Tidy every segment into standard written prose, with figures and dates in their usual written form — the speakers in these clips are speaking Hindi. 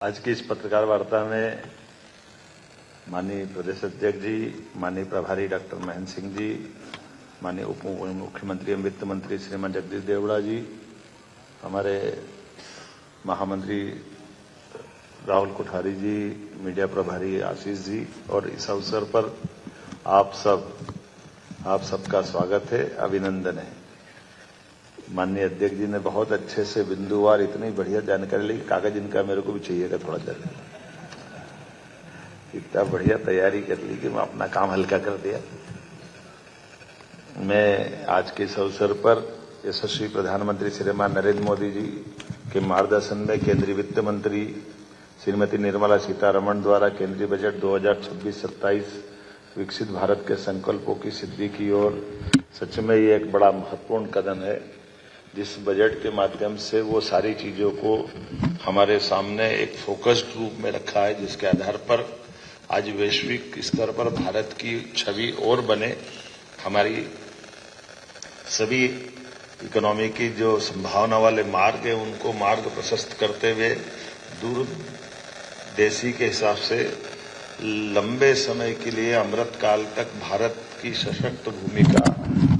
आज की इस पत्रकार वार्ता में माननीय प्रदेश अध्यक्ष जी, माननीय प्रभारी डॉक्टर महेंद्र सिंह जी, माननीय उप मुख्यमंत्री एवं वित्त मंत्री श्रीमान जगदीश देवड़ा जी, हमारे महामंत्री राहुल कोठारी जी, मीडिया प्रभारी आशीष जी और इस अवसर पर आप सबका स्वागत है, अभिनंदन है। माननीय अध्यक्ष जी ने बहुत अच्छे से बिंदुवार इतनी बढ़िया जानकारी ली, कागज इनका मेरे को भी चाहिएगा थोड़ा जल्दी। इतना बढ़िया तैयारी कर ली कि मैं अपना काम हल्का कर दिया। मैं आज के इस अवसर पर यशस्वी प्रधानमंत्री श्रीमान नरेंद्र मोदी जी के मार्गदर्शन में केंद्रीय वित्त मंत्री श्रीमती निर्मला सीतारमण द्वारा केंद्रीय बजट 2026-27 विकसित भारत के संकल्पों की सिद्धि की ओर सच में ये एक बड़ा महत्वपूर्ण कदम है, जिस बजट के माध्यम से वो सारी चीजों को हमारे सामने एक फोकस्ड रूप में रखा है, जिसके आधार पर आज वैश्विक स्तर पर भारत की छवि और बने। हमारी सभी इकोनॉमी की जो संभावना वाले मार्ग है उनको मार्ग प्रशस्त करते हुए दूरदेशी के हिसाब से लंबे समय के लिए अमृत काल तक भारत की सशक्त भूमिका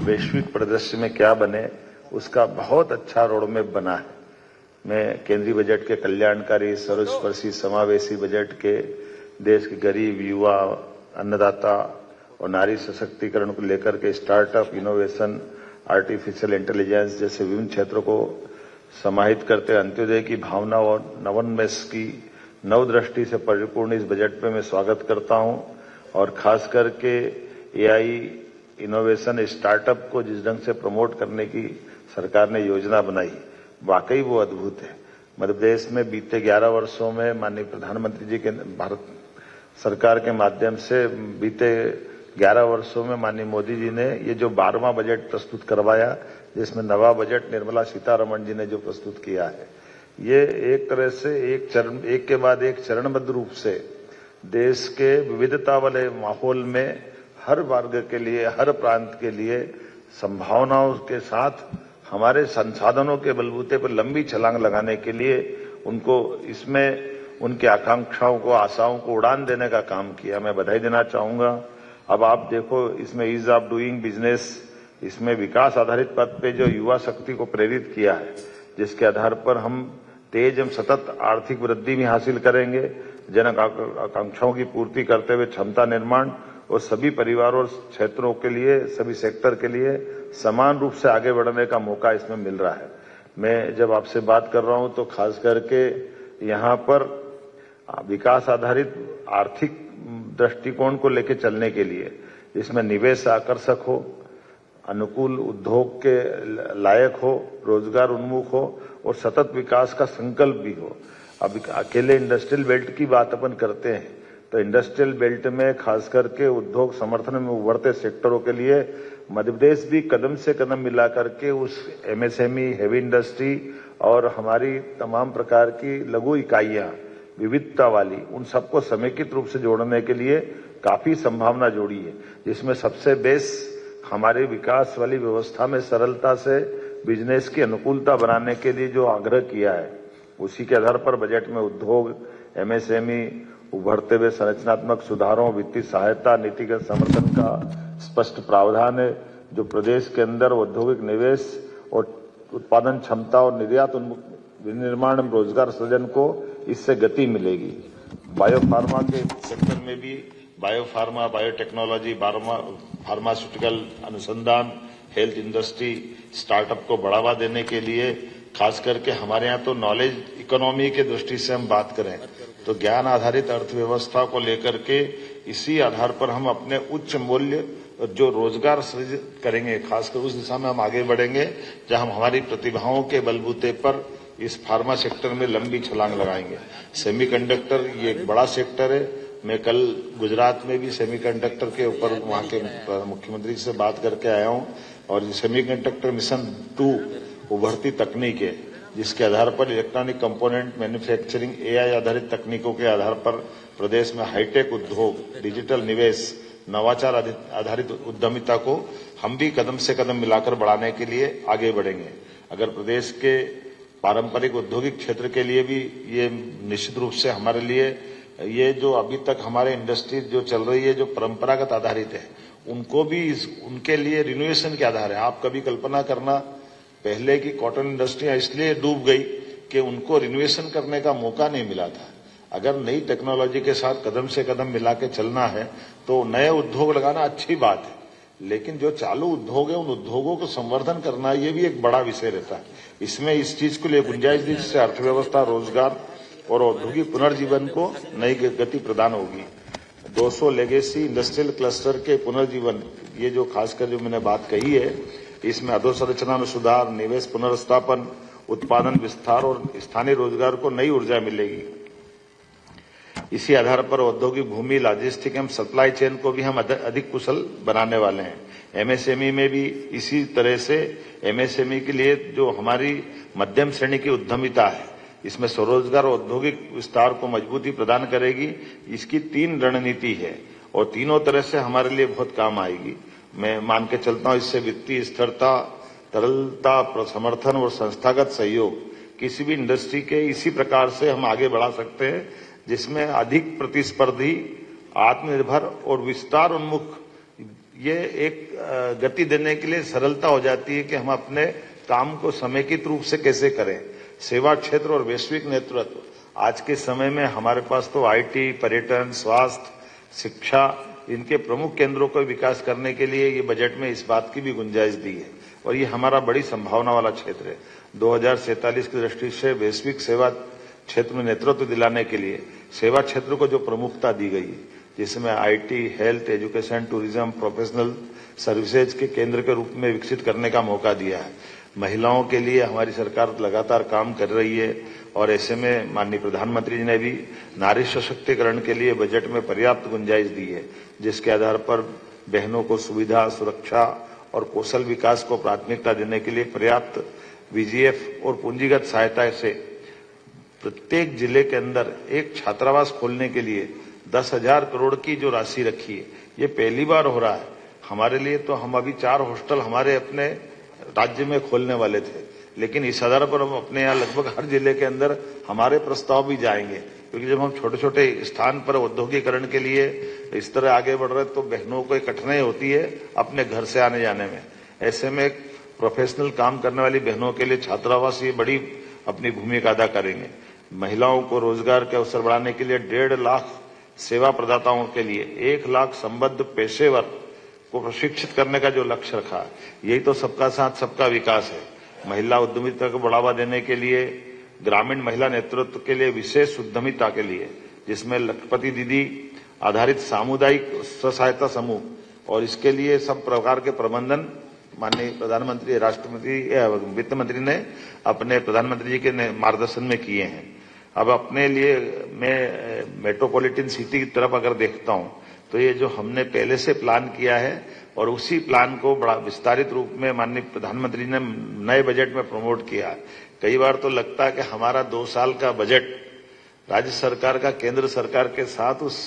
वैश्विक परिदृश्य में क्या बने, उसका बहुत अच्छा रोडमैप बना है। मैं केंद्रीय बजट के कल्याणकारी, सर्वस्पर्शी, समावेशी बजट के देश के गरीब, युवा, अन्नदाता और नारी सशक्तिकरण को लेकर के स्टार्टअप, इनोवेशन, आर्टिफिशियल इंटेलिजेंस जैसे विभिन्न क्षेत्रों को समाहित करते अंत्योदय की भावना और नवोन्मेष की नवदृष्टि से परिपूर्ण इस बजट में मैं स्वागत करता हूं। और खास करके एआई, इनोवेशन, स्टार्टअप को जिस ढंग से प्रमोट करने की सरकार ने योजना बनाई, वाकई वो अद्भुत है। मध्य प्रदेश में बीते 11 वर्षों में माननीय प्रधानमंत्री जी के भारत सरकार के माध्यम से बीते 11 वर्षों में माननीय मोदी जी ने ये जो 12वां बजट प्रस्तुत करवाया, जिसमें नवा बजट निर्मला सीतारमण जी ने जो प्रस्तुत किया है, ये एक तरह से एक के बाद एक चरणबद्ध रूप से देश के विविधता वाले माहौल में हर वर्ग के लिए, हर प्रांत के लिए संभावनाओं के साथ हमारे संसाधनों के बलबूते पर लंबी छलांग लगाने के लिए उनको इसमें उनकी आकांक्षाओं को, आशाओं को उड़ान देने का काम किया। मैं बधाई देना चाहूंगा। अब आप देखो, इसमें ईज ऑफ डूइंग बिजनेस, इसमें विकास आधारित पथ पे जो युवा शक्ति को प्रेरित किया है, जिसके आधार पर हम तेज एवं सतत आर्थिक वृद्धि भी हासिल करेंगे, जन आकांक्षाओं की पूर्ति करते हुए क्षमता निर्माण और सभी परिवारों और क्षेत्रों के लिए, सभी सेक्टर के लिए समान रूप से आगे बढ़ने का मौका इसमें मिल रहा है। मैं जब आपसे बात कर रहा हूं तो खास करके यहां पर विकास आधारित आर्थिक दृष्टिकोण को लेकर चलने के लिए इसमें निवेश आकर्षक हो, अनुकूल उद्योग के लायक हो, रोजगार उन्मुख हो और सतत विकास का संकल्प भी हो। अब अकेले इंडस्ट्रियल बेल्ट की बात अपन करते हैं तो इंडस्ट्रियल बेल्ट में खास करके उद्योग समर्थन में उभरते सेक्टरों के लिए मध्य प्रदेश भी कदम से कदम मिला करके उस एमएसएमई, हेवी इंडस्ट्री और हमारी तमाम प्रकार की लघु इकाइयां विविधता वाली, उन सबको समेकित रूप से जोड़ने के लिए काफी संभावना जोड़ी है, जिसमें सबसे बेस हमारे विकास वाली व्यवस्था में सरलता से बिजनेस की अनुकूलता बनाने के लिए जो आग्रह किया है, उसी के आधार पर बजट में उद्योग, एमएसएमई, उभरते हुए संरचनात्मक सुधारों, वित्तीय सहायता, नीतिगत समर्थन का स्पष्ट प्रावधान है, जो प्रदेश के अंदर औद्योगिक निवेश और उत्पादन क्षमता और निर्यात विनिर्माण रोजगार सृजन को इससे गति मिलेगी। बायोफार्मा के सेक्टर में भी बायोफार्मा, बायोटेक्नोलॉजी, फार्मास्यूटिकल अनुसंधान, हेल्थ इंडस्ट्री, स्टार्टअप को बढ़ावा देने के लिए खास करके हमारे यहाँ तो नॉलेज इकोनॉमी के दृष्टि से हम बात करें तो ज्ञान आधारित अर्थव्यवस्था को लेकर के इसी आधार पर हम अपने उच्च मूल्य जो रोजगार सृजित करेंगे, खासकर उस दिशा में हम आगे बढ़ेंगे जहां हम हमारी प्रतिभाओं के बलबूते पर इस फार्मा सेक्टर में लंबी छलांग लगाएंगे। सेमीकंडक्टर ये एक बड़ा सेक्टर है। मैं कल गुजरात में भी सेमीकंडक्टर के ऊपर वहां के मुख्यमंत्री से बात करके आया हूं और सेमीकंडक्टर मिशन 2 उभरती तकनीक है, जिसके आधार पर इलेक्ट्रॉनिक कंपोनेंट मैन्युफैक्चरिंग, एआई आधारित तकनीकों के आधार पर प्रदेश में हाईटेक उद्योग, डिजिटल निवेश, नवाचार आधारित उद्यमिता को हम भी कदम से कदम मिलाकर बढ़ाने के लिए आगे बढ़ेंगे। अगर प्रदेश के पारंपरिक औद्योगिक क्षेत्र के लिए भी ये निश्चित रूप से हमारे लिए ये जो अभी तक हमारे इंडस्ट्री जो चल रही है जो परंपरागत आधारित है उनको भी उनके लिए रिनोवेशन के आधार है। आप कभी कल्पना करना, पहले की कॉटन इंडस्ट्रियां इसलिए डूब गई कि उनको रिनोवेशन करने का मौका नहीं मिला था। अगर नई टेक्नोलॉजी के साथ कदम से कदम मिला के चलना है तो नए उद्योग लगाना अच्छी बात है, लेकिन जो चालू उद्योग है उन उद्योगों को संवर्धन करना ये भी एक बड़ा विषय रहता है। इसमें इस चीज के लिए गुंजाइश दी जिससे अर्थव्यवस्था, रोजगार और औद्योगिक पुनर्जीवन को नई गति प्रदान होगी। 200 लेगेसी इंडस्ट्रियल क्लस्टर के पुनर्जीवन, ये जो खासकर जो मैंने बात कही है, इसमें अधोसंरचना में सुधार, निवेश पुनर्स्थापन, उत्पादन विस्तार और स्थानीय रोजगार को नई ऊर्जा मिलेगी। इसी आधार पर औद्योगिक भूमि, लॉजिस्टिक एवं सप्लाई चेन को भी हम अधिक कुशल बनाने वाले हैं। एमएसएमई में भी इसी तरह से एमएसएमई के लिए जो हमारी मध्यम श्रेणी की उद्यमिता है, इसमें स्वरोजगार और औद्योगिक विस्तार को मजबूती प्रदान करेगी। इसकी 3 रणनीति है और तीनों तरह से हमारे लिए बहुत काम आएगी। मैं मान के चलता हूं इससे वित्तीय स्थिरता, तरलता, समर्थन और संस्थागत सहयोग किसी भी इंडस्ट्री के इसी प्रकार से हम आगे बढ़ा सकते हैं जिसमें अधिक प्रतिस्पर्धी, आत्मनिर्भर और विस्तार उन्मुख ये एक गति देने के लिए सरलता हो जाती है कि हम अपने काम को समेकित रूप से कैसे करें। सेवा क्षेत्र और वैश्विक नेतृत्व, आज के समय में हमारे पास तो आईटी, पर्यटन, स्वास्थ्य, शिक्षा, इनके प्रमुख केंद्रों को विकास करने के लिए ये बजट में इस बात की भी गुंजाइश दी है और ये हमारा बड़ी संभावना वाला क्षेत्र है। 2047 की दृष्टि से वैश्विक सेवा क्षेत्र में नेतृत्व दिलाने के लिए सेवा क्षेत्र को जो प्रमुखता दी गई है, जिसमें IT, health, education, tourism, professional services के केंद्र के रूप में विकसित करने का मौका दिया है। महिलाओं के लिए हमारी सरकार लगातार काम कर रही है और ऐसे में माननीय प्रधानमंत्री जी ने भी नारी सशक्तिकरण के लिए बजट में पर्याप्त गुंजाइश दी है, जिसके आधार पर बहनों को सुविधा, सुरक्षा और कौशल विकास को प्राथमिकता देने के लिए पर्याप्त वीजीएफ और पूंजीगत सहायता से प्रत्येक जिले के अंदर एक छात्रावास खोलने के लिए 10,000 करोड़ की जो राशि रखी है, ये पहली बार हो रहा है हमारे लिए। तो हम अभी 4 हॉस्टल हमारे अपने राज्य में खोलने वाले थे, लेकिन इस आधार पर हम अपने यहाँ लगभग हर जिले के अंदर हमारे प्रस्ताव भी जाएंगे, क्योंकि जब हम छोटे छोटे स्थान पर औद्योगिकरण के लिए इस तरह आगे बढ़ रहे तो बहनों को कठिनाई होती है अपने घर से आने जाने में। ऐसे में प्रोफेशनल काम करने वाली बहनों के लिए छात्रावास ये बड़ी अपनी भूमिका अदा करेंगे। महिलाओं को रोजगार के अवसर बढ़ाने के लिए 1.5 लाख सेवा प्रदाताओं के लिए 1 लाख संबद्ध पेशेवर को प्रशिक्षित करने का जो लक्ष्य रखा है, यही तो सबका साथ सबका विकास है। महिला उद्यमिता को बढ़ावा देने के लिए ग्रामीण महिला नेतृत्व के लिए विशेष उद्यमिता के लिए, जिसमें लखपति दीदी आधारित सामुदायिक स्व सहायता समूह और इसके लिए सब प्रकार के प्रबंधन माननीय प्रधानमंत्री, राष्ट्रपति, वित्त मंत्री ने अपने प्रधानमंत्री जी के मार्गदर्शन में किए हैं। अब अपने लिए मैं मेट्रोपॉलिटन सिटी की तरफ अगर देखता हूं तो ये जो हमने पहले से प्लान किया है और उसी प्लान को बड़ा विस्तारित रूप में माननीय प्रधानमंत्री ने नए बजट में प्रमोट किया है। कई बार तो लगता है कि हमारा 2 साल का बजट राज्य सरकार का केंद्र सरकार के साथ उस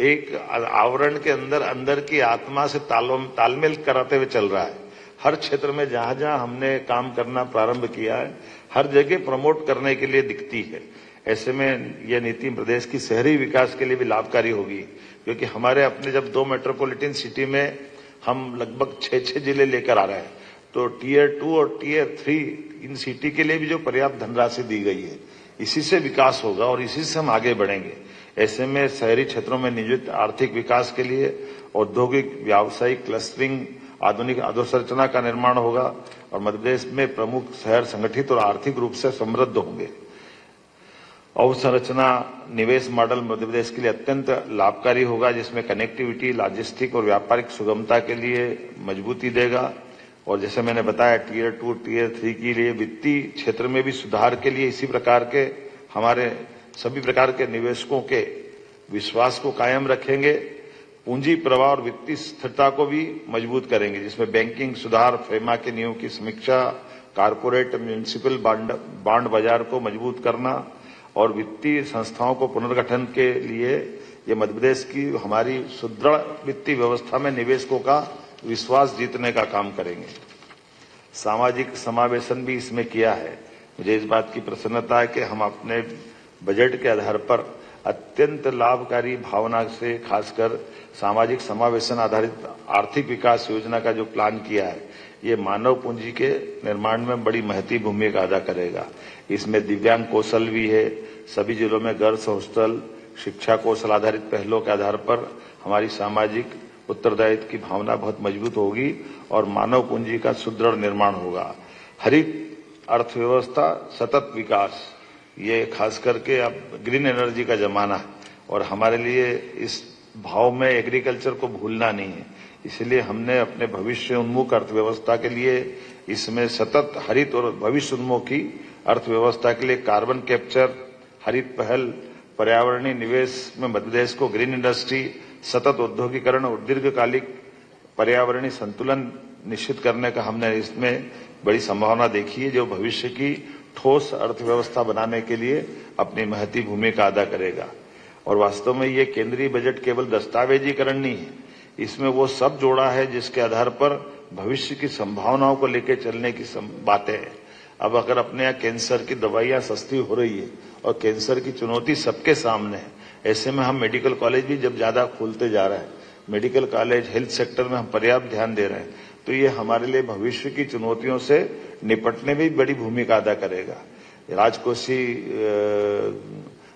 एक आवरण के अंदर की आत्मा से तालमेल कराते हुए चल रहा है। हर क्षेत्र में जहां जहां हमने काम करना प्रारंभ किया है, हर जगह प्रमोट करने के लिए दिखती है। ऐसे में यह नीति प्रदेश की शहरी विकास के लिए भी लाभकारी होगी, क्योंकि हमारे अपने जब 2 मेट्रोपॉलिटन सिटी में हम लगभग 6 जिले लेकर आ रहे हैं, तो टियर 2 और टियर 3 इन सिटी के लिए भी जो पर्याप्त धनराशि दी गई है, इसी से विकास होगा और इसी से हम आगे बढ़ेंगे। ऐसे में शहरी क्षेत्रों में नियोजित आर्थिक विकास के लिए औद्योगिक, व्यावसायिक क्लस्टरिंग, आधुनिक अधोसंरचना का निर्माण होगा और मध्य प्रदेश में प्रमुख शहर संगठित और आर्थिक रूप से समृद्ध होंगे। अवसंरचना निवेश मॉडल मध्य प्रदेश के लिए अत्यंत लाभकारी होगा, जिसमें कनेक्टिविटी, लॉजिस्टिक और व्यापारिक सुगमता के लिए मजबूती देगा। और जैसे मैंने बताया टियर 2, टियर 3 के लिए वित्तीय क्षेत्र में भी सुधार के लिए इसी प्रकार के हमारे सभी प्रकार के निवेशकों के विश्वास को कायम रखेंगे। पूंजी प्रवाह और वित्तीय स्थिरता को भी मजबूत करेंगे, जिसमें बैंकिंग सुधार, फेमा के नियमों की समीक्षा, कारपोरेट म्यूनिसिपल बांड बाजार को मजबूत करना और वित्तीय संस्थाओं को पुनर्गठन के लिए ये मध्य प्रदेश की हमारी सुदृढ़ वित्तीय व्यवस्था में निवेशकों का विश्वास जीतने का काम करेंगे। सामाजिक समावेशन भी इसमें किया है, मुझे इस बात की प्रसन्नता है कि हम अपने बजट के आधार पर अत्यंत लाभकारी भावना से, खासकर सामाजिक समावेशन आधारित आर्थिक विकास योजना का जो प्लान किया है, ये मानव पूंजी के निर्माण में बड़ी महती भूमिका अदा करेगा। इसमें दिव्यांग कौशल भी है। सभी जिलों में गर्ल्स हॉस्टल, शिक्षा कौशल आधारित पहलों के आधार पर हमारी सामाजिक उत्तरदायित्व की भावना बहुत मजबूत होगी और मानव पूंजी का सुदृढ़ निर्माण होगा। हरित अर्थव्यवस्था, सतत विकास, ये खास करके अब ग्रीन एनर्जी का जमाना है और हमारे लिए इस भाव में एग्रीकल्चर को भूलना नहीं है। इसलिए हमने अपने भविष्य उन्मुख अर्थव्यवस्था के लिए इसमें सतत हरित और भविष्य उन्मुखी अर्थव्यवस्था के लिए कार्बन कैप्चर, हरित पहल, पर्यावरणीय निवेश में मध्य प्रदेश को ग्रीन इंडस्ट्री, सतत औद्योगिकरण और दीर्घकालिक पर्यावरणीय संतुलन निश्चित करने का हमने इसमें बड़ी संभावना देखी है, जो भविष्य की ठोस अर्थव्यवस्था बनाने के लिए अपनी महती भूमिका अदा करेगा। और वास्तव में ये केंद्रीय बजट केवल दस्तावेजीकरण नहीं है, इसमें वो सब जोड़ा है जिसके आधार पर भविष्य की संभावनाओं को लेकर चलने की बातें हैं। अब अगर अपने यहाँ कैंसर की दवाइयां सस्ती हो रही है और कैंसर की चुनौती सबके सामने है, ऐसे में हम मेडिकल कॉलेज भी जब ज्यादा खोलते जा रहे हैं, मेडिकल कॉलेज, हेल्थ सेक्टर में हम पर्याप्त ध्यान दे रहे हैं, तो ये हमारे लिए भविष्य की चुनौतियों से निपटने में भी बड़ी भूमिका अदा करेगा। राजकोषीय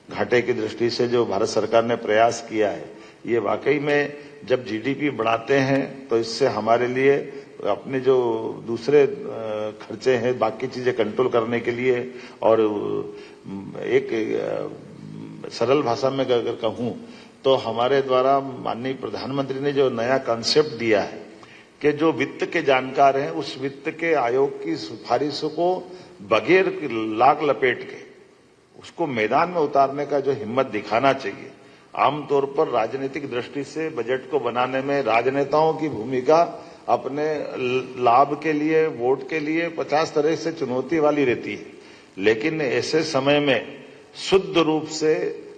घाटे की दृष्टि से जो भारत सरकार ने प्रयास किया है, ये वाकई में जब जीडीपी बढ़ाते हैं तो इससे हमारे लिए अपने जो दूसरे खर्चे हैं, बाकी चीजें कंट्रोल करने के लिए, और एक सरल भाषा में अगर कहूं तो हमारे द्वारा माननीय प्रधानमंत्री ने जो नया कॉन्सेप्ट दिया है कि जो वित्त के जानकार हैं उस वित्त के आयोग की सिफारिशों को बगैर लाग लपेट के उसको मैदान में उतारने का जो हिम्मत दिखाना चाहिए। आमतौर पर राजनीतिक दृष्टि से बजट को बनाने में राजनेताओं की भूमिका अपने लाभ के लिए, वोट के लिए 50 तरह से चुनौती वाली रहती है, लेकिन ऐसे समय में शुद्ध रूप से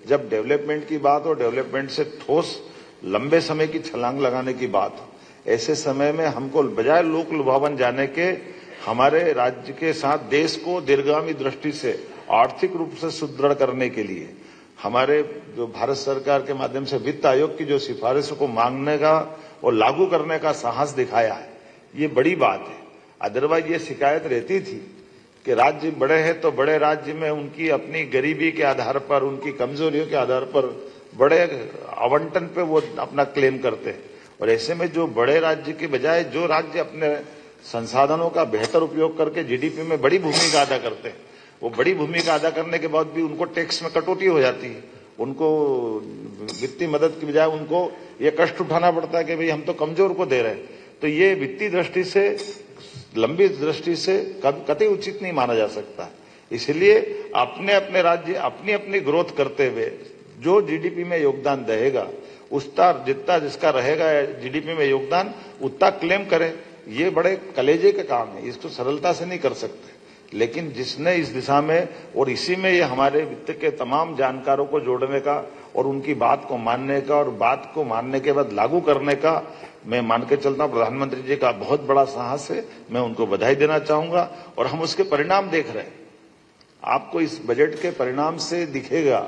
जब डेवलपमेंट की बात हो, डेवलपमेंट से ठोस लंबे समय की छलांग लगाने की बात हो, ऐसे समय में हमको बजाय लोक लुभावन जाने के हमारे राज्य के साथ देश को दीर्घगामी दृष्टि से आर्थिक रूप से सुदृढ़ करने के लिए हमारे जो भारत सरकार के माध्यम से वित्त आयोग की जो सिफारिशों को मांगने का और लागू करने का साहस दिखाया है, ये बड़ी बात है। अदरवाइज ये शिकायत रहती थी कि राज्य बड़े हैं तो बड़े राज्य में उनकी अपनी गरीबी के आधार पर, उनकी कमजोरियों के आधार पर बड़े आवंटन पे वो अपना क्लेम करते हैं, और ऐसे में जो बड़े राज्य के बजाय जो राज्य अपने संसाधनों का बेहतर उपयोग करके जीडीपी में बड़ी भूमिका अदा करते हैं, वो बड़ी भूमिका अदा करने के बाद भी उनको टैक्स में कटौती हो जाती है, उनको वित्तीय मदद की बजाय उनको ये कष्ट उठाना पड़ता है कि भाई हम तो कमजोर को दे रहे हैं। तो ये वित्तीय दृष्टि से, लंबी दृष्टि से कतई उचित नहीं माना जा सकता। इसलिए अपने अपने राज्य अपनी अपनी ग्रोथ करते हुए जो जीडीपी में योगदान देगा उसका जितना जिसका रहेगा जीडीपी में योगदान उतना क्लेम करे। ये बड़े कलेजे का काम है, इसको सरलता से नहीं कर सकते, लेकिन जिसने इस दिशा में और इसी में ये हमारे वित्त के तमाम जानकारों को जोड़ने का और उनकी बात को मानने का और बात को मानने के बाद लागू करने का मैं मान के चलता हूं, प्रधानमंत्री जी का बहुत बड़ा साहस है। मैं उनको बधाई देना चाहूंगा और हम उसके परिणाम देख रहे हैं। आपको इस बजट के परिणाम से दिखेगा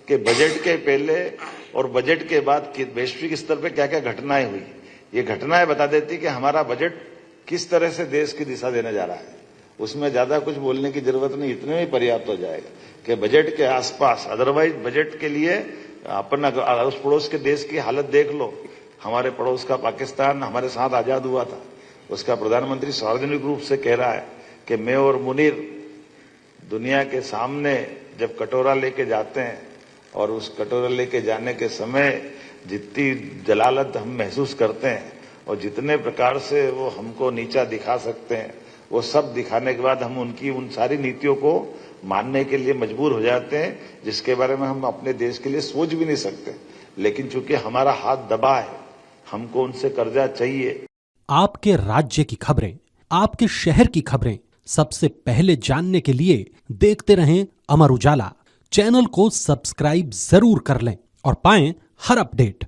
कि बजट के पहले और बजट के बाद वैश्विक स्तर पर क्या क्या घटनाएं हुई। ये घटनाएं बता देती कि हमारा बजट किस तरह से देश की दिशा देने जा रहा है। उसमें ज्यादा कुछ बोलने की जरूरत नहीं, इतने में पर्याप्त हो जाएगा कि बजट के आसपास, अदरवाइज बजट के लिए अपन अड़ोस पड़ोस के देश की हालत देख लो। हमारे पड़ोस का पाकिस्तान हमारे साथ आजाद हुआ था, उसका प्रधानमंत्री सार्वजनिक रूप से कह रहा है कि मैं और मुनीर दुनिया के सामने जब कटोरा लेके जाते हैं और उस कटोरा लेके जाने के समय जितनी जलालत हम महसूस करते हैं और जितने प्रकार से वो हमको नीचा दिखा सकते हैं, वो सब दिखाने के बाद हम उनकी उन सारी नीतियों को मानने के लिए मजबूर हो जाते हैं, जिसके बारे में हम अपने देश के लिए सोच भी नहीं सकते। लेकिन चूंकि हमारा हाथ दबा है, हमको उनसे कर्जा चाहिए। आपके राज्य की खबरें, आपके शहर की खबरें सबसे पहले जानने के लिए देखते रहें अमर उजाला। चैनल को सब्सक्राइब जरूर कर लें और पाएं हर अपडेट।